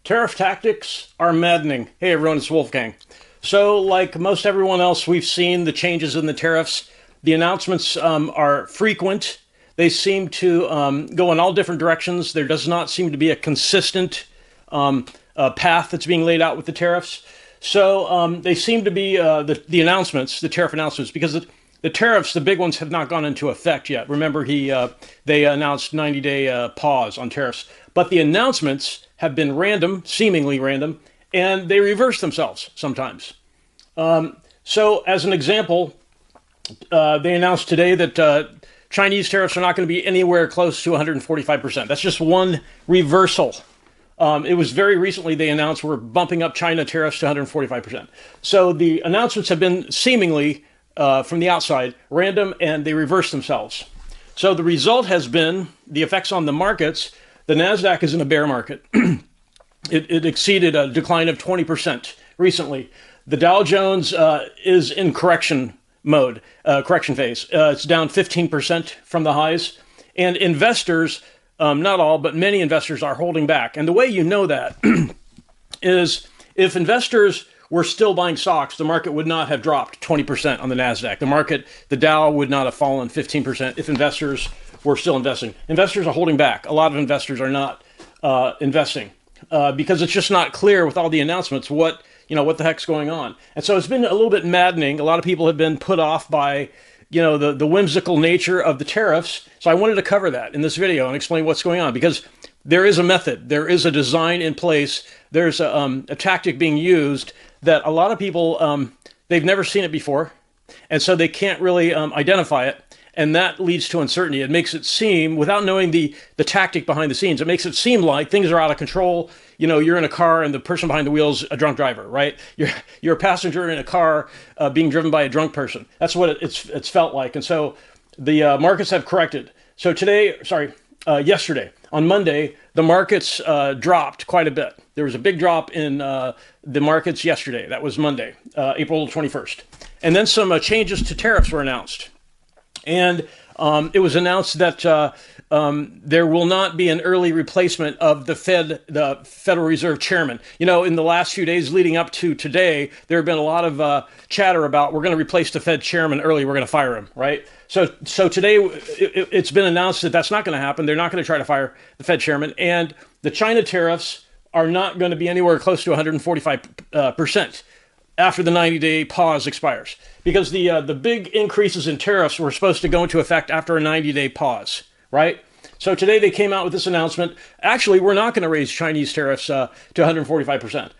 Tariff tactics are maddening. Hey everyone, it's Wolfgang. So like most everyone else, we've seen the changes in the tariffs. The announcements are frequent. They seem to go in all different directions. There does not seem to be a consistent path that's being laid out with the tariffs. So they seem to be the announcements, the tariff announcements, because the tariffs, the big ones, have not gone into effect yet. Remember, they announced 90-day pause on tariffs. But the announcements have been random, seemingly random, and they reverse themselves sometimes. So as an example, they announced today that Chinese tariffs are not going to be anywhere close to 145%. That's just one reversal. It was very recently they announced we're bumping up China tariffs to 145%. So the announcements have been seemingly, from the outside, random, and they reverse themselves. So the result has been the effects on the markets. The NASDAQ is in a bear market. It exceeded a decline of 20% recently. The Dow Jones is in correction mode, correction phase. It's down 15% from the highs. And investors, not all, but many investors are holding back. And the way you know that is if investors were still buying stocks, the market would not have dropped 20% on the NASDAQ. The Dow would not have fallen 15% if investors were still investing. Investors are holding back. A lot of investors are not investing because it's just not clear with all the announcements what the heck's going on. And so it's been a little bit maddening. A lot of people have been put off by the whimsical nature of the tariffs. So I wanted to cover that in this video and explain what's going on, because there is a method, there is a design in place, there's a tactic being used that a lot of people, they've never seen it before, and so they can't really identify it, and that leads to uncertainty. It makes it seem, without knowing the tactic behind the scenes, it makes it seem like things are out of control. You're in a car and the person behind the wheel is a drunk driver, right? You're a passenger in a car being driven by a drunk person. That's what it's felt like. And so the markets have corrected. So yesterday, on Monday, the markets dropped quite a bit. There was a big drop in the markets yesterday. That was Monday, April 21st. And then some changes to tariffs were announced. And it was announced that there will not be an early replacement of the Federal Reserve chairman. In the last few days leading up to today, there have been a lot of chatter about we're going to replace the Fed chairman early. We're going to fire him, right? So today it's been announced that that's not going to happen. They're not going to try to fire the Fed chairman. And the China tariffs are not going to be anywhere close to 145%. After the 90-day pause expires, because the big increases in tariffs were supposed to go into effect after a 90-day pause, right? So today they came out with this announcement. Actually, we're not going to raise Chinese tariffs to 145%.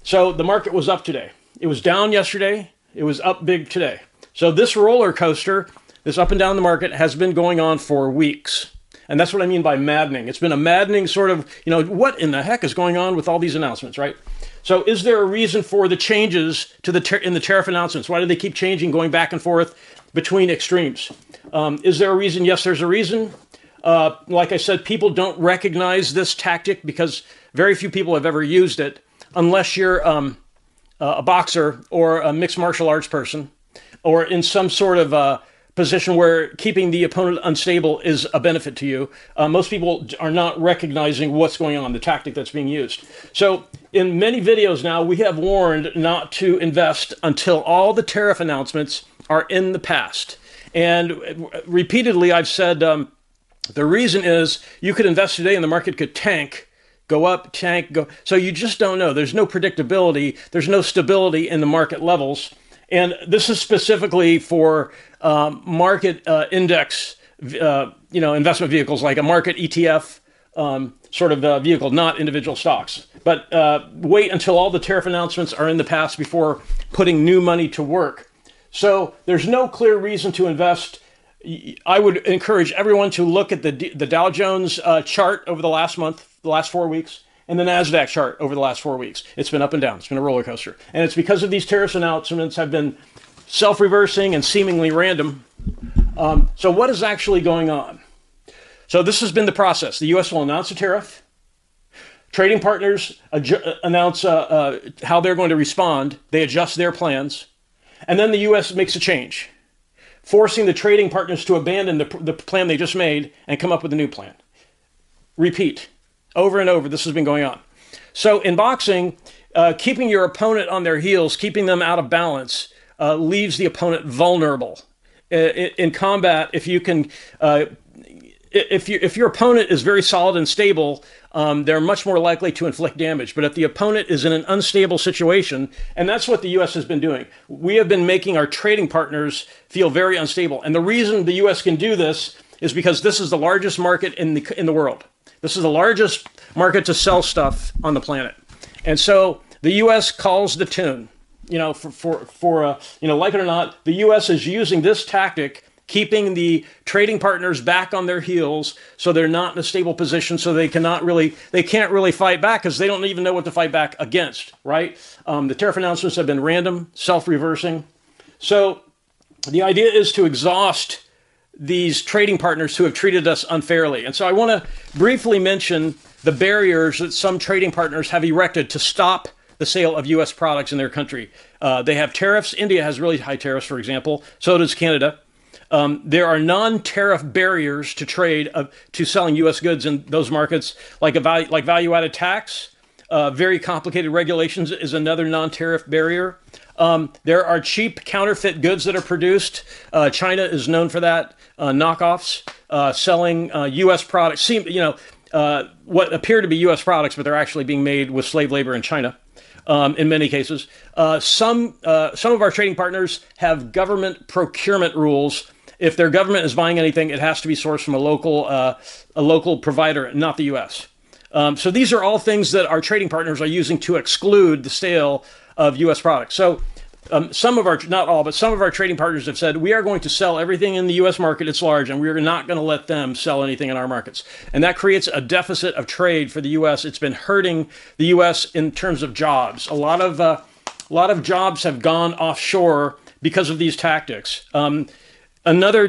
So the market was up today. It was down yesterday. It was up big today. So this roller coaster, this up and down the market, has been going on for weeks. And that's what I mean by maddening. It's been a maddening sort of, what in the heck is going on with all these announcements, right? So is there a reason for the changes to in the tariff announcements? Why do they keep changing, going back and forth between extremes? Is there a reason? Yes, there's a reason. Like I said, people don't recognize this tactic because very few people have ever used it, unless you're a boxer or a mixed martial arts person, or in some sort of position where keeping the opponent unstable is a benefit to you. Most people are not recognizing what's going on, the tactic that's being used. So in many videos now, we have warned not to invest until all the tariff announcements are in the past. And repeatedly, I've said the reason is you could invest today and the market could tank, go up, tank, go. So you just don't know. There's no predictability. There's no stability in the market levels. And this is specifically for market index, investment vehicles like a market ETF sort of vehicle, not individual stocks. But wait until all the tariff announcements are in the past before putting new money to work. So there's no clear reason to invest. I would encourage everyone to look at the Dow Jones chart over the last month, the last 4 weeks, and the NASDAQ chart over the last 4 weeks. It's been up and down. It's been a roller coaster. And it's because of these tariff announcements have been self-reversing and seemingly random. So what is actually going on? So this has been the process. The U.S. will announce a tariff. Trading partners announce how they're going to respond. They adjust their plans. And then the U.S. makes a change, forcing the trading partners to abandon the plan they just made and come up with a new plan. Repeat. Over and over, this has been going on. So in boxing, keeping your opponent on their heels, keeping them out of balance, leaves the opponent vulnerable. In combat, if you can, if your opponent is very solid and stable, they're much more likely to inflict damage. But if the opponent is in an unstable situation, and that's what the U.S. has been doing, we have been making our trading partners feel very unstable. And the reason the U.S. can do this is because this is the largest market in the world. This is the largest market to sell stuff on the planet. And so the U.S. calls the tune. You know, like it or not, the U.S. is using this tactic, keeping the trading partners back on their heels, so they're not in a stable position, so they can't really fight back because they don't even know what to fight back against, right? The tariff announcements have been random, self-reversing. So the idea is to exhaust these trading partners who have treated us unfairly. And so I want to briefly mention the barriers that some trading partners have erected to stop the sale of U.S. products in their country. They have tariffs. India has really high tariffs, for example. So does Canada. There are non-tariff barriers to trade, to selling U.S. goods in those markets, like value-added tax. Very complicated regulations is another non-tariff barrier. There are cheap counterfeit goods that are produced. China is known for that. Knockoffs, selling U.S. products. What appear to be U.S. products, but they're actually being made with slave labor in China. In many cases, some of our trading partners have government procurement rules. If their government is buying anything, it has to be sourced from a local provider, not the U.S. So these are all things that our trading partners are using to exclude the sale of U.S. products. So not all, but some of our trading partners have said, we are going to sell everything in the U.S. market. It's large, and we're not going to let them sell anything in our markets. And that creates a deficit of trade for the U.S. It's been hurting the U.S. in terms of jobs. A lot of jobs have gone offshore because of these tactics. Another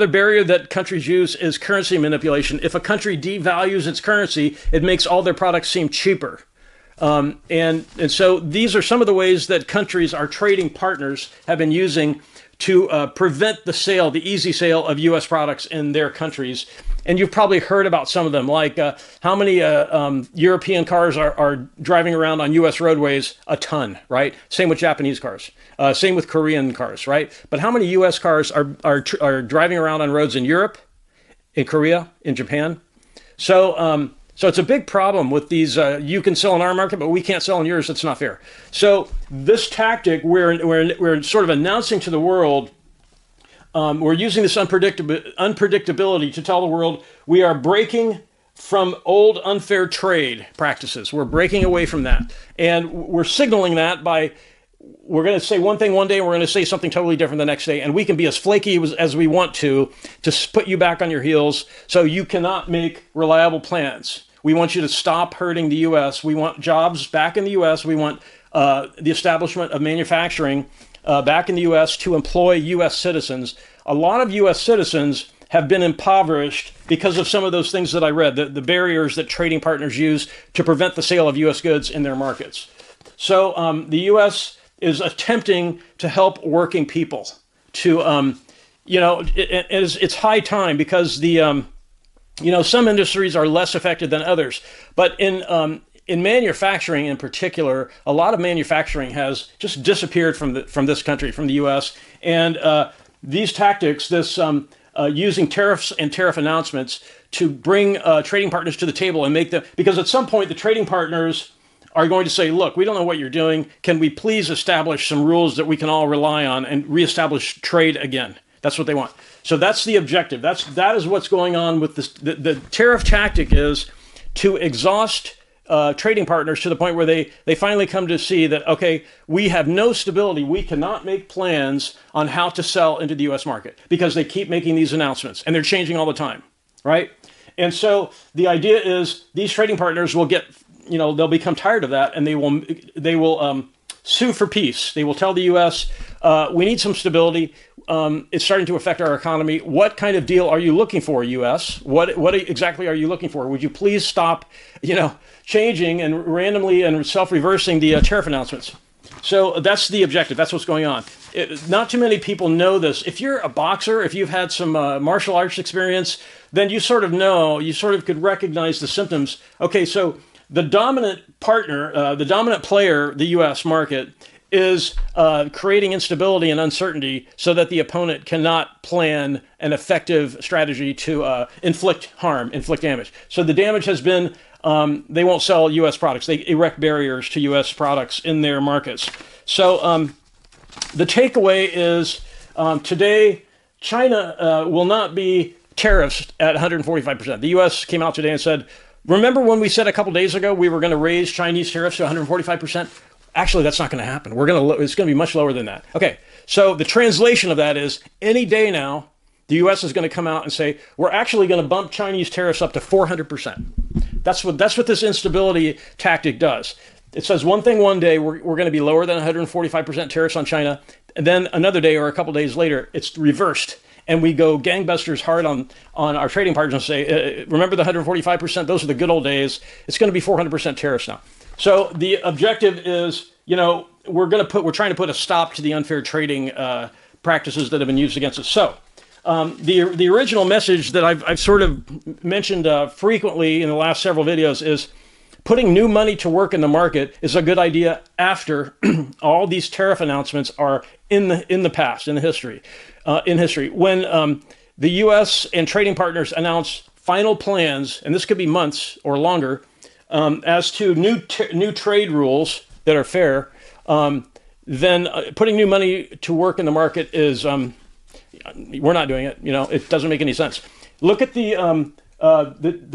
barrier that countries use is currency manipulation. If a country devalues its currency, it makes all their products seem cheaper. And so these are some of the ways that countries, our trading partners, have been using to prevent the easy sale of U.S. products in their countries. And you've probably heard about some of them, like how many European cars are driving around on U.S. roadways? A ton, right? Same with Japanese cars. Same with Korean cars, right? But how many U.S. cars are driving around on roads in Europe, in Korea, in Japan? So it's a big problem with these. You can sell in our market, but we can't sell in yours. That's not fair. So this tactic, we're sort of announcing to the world, we're using this unpredictability to tell the world we are breaking from old unfair trade practices. We're breaking away from that. And we're signaling that by, we're going to say one thing one day, and we're going to say something totally different the next day. And we can be as flaky as we want to put you back on your heels so you cannot make reliable plans. We want you to stop hurting the U.S. We want jobs back in the U.S. We want the establishment of manufacturing back in the U.S. to employ U.S. citizens. A lot of U.S. citizens have been impoverished because of some of those things that I read, the barriers that trading partners use to prevent the sale of U.S. goods in their markets. So the U.S. is attempting to help working people to, it's high time because some industries are less affected than others, but in manufacturing in particular, a lot of manufacturing has just disappeared from this country, from the U.S. And these tactics, using tariffs and tariff announcements to bring trading partners to the table and make them, because at some point the trading partners are going to say, look, we don't know what you're doing. Can we please establish some rules that we can all rely on and reestablish trade again? That's what they want. So that's the objective. That is what's going on with this. The tariff tactic is to exhaust trading partners to the point where they finally come to see that, okay, we have no stability. We cannot make plans on how to sell into the U.S. market because they keep making these announcements and they're changing all the time, right? And so the idea is these trading partners will get, they'll become tired of that and they will sue for peace. They will tell the U.S., we need some stability. It's starting to affect our economy. What kind of deal are you looking for, U.S.? What exactly are you looking for? Would you please stop, changing and randomly and self-reversing the tariff announcements? So that's the objective. That's what's going on. Not too many people know this. If you're a boxer, if you've had some martial arts experience, then you sort of know, you sort of could recognize the symptoms. Okay, so the dominant partner, the dominant player, the U.S. market, is creating instability and uncertainty so that the opponent cannot plan an effective strategy to inflict harm, inflict damage. So the damage has been they won't sell U.S. products. They erect barriers to U.S. products in their markets. So the takeaway is today, China will not be tariffs at 145%. The U.S. came out today and said, remember when we said a couple days ago we were going to raise Chinese tariffs to 145%? Actually, that's not going to happen. It's going to be much lower than that. Okay, so the translation of that is any day now, the U.S. is going to come out and say, we're actually going to bump Chinese tariffs up to 400%. That's what this instability tactic does. It says one thing one day, we're going to be lower than 145% tariffs on China. And then another day or a couple days later, it's reversed. And we go gangbusters hard on our trading partners and say, remember the 145%? Those are the good old days. It's going to be 400% tariffs now. So the objective is, we're trying to put a stop to the unfair trading practices that have been used against us. So the original message that I've sort of mentioned frequently in the last several videos is putting new money to work in the market is a good idea after all these tariff announcements are in the past, in history. When the U.S. and trading partners announce final plans, and this could be months or longer, as to new trade rules that are fair, then putting new money to work in the market is we're not doing it. It doesn't make any sense. Look at the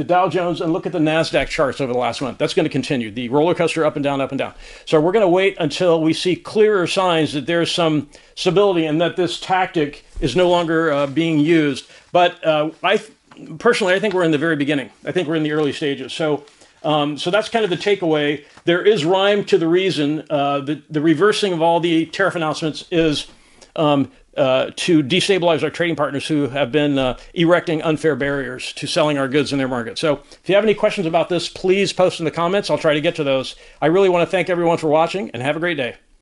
Dow Jones and look at the NASDAQ charts over the last month. That's going to continue. The roller coaster up and down, up and down. So we're going to wait until we see clearer signs that there's some stability and that this tactic is no longer being used. But personally, I think we're in the very beginning. I think we're in the early stages. So that's kind of the takeaway. There is rhyme to the reason. The reversing of all the tariff announcements is to destabilize our trading partners who have been erecting unfair barriers to selling our goods in their market. So if you have any questions about this, please post in the comments. I'll try to get to those. I really want to thank everyone for watching and have a great day.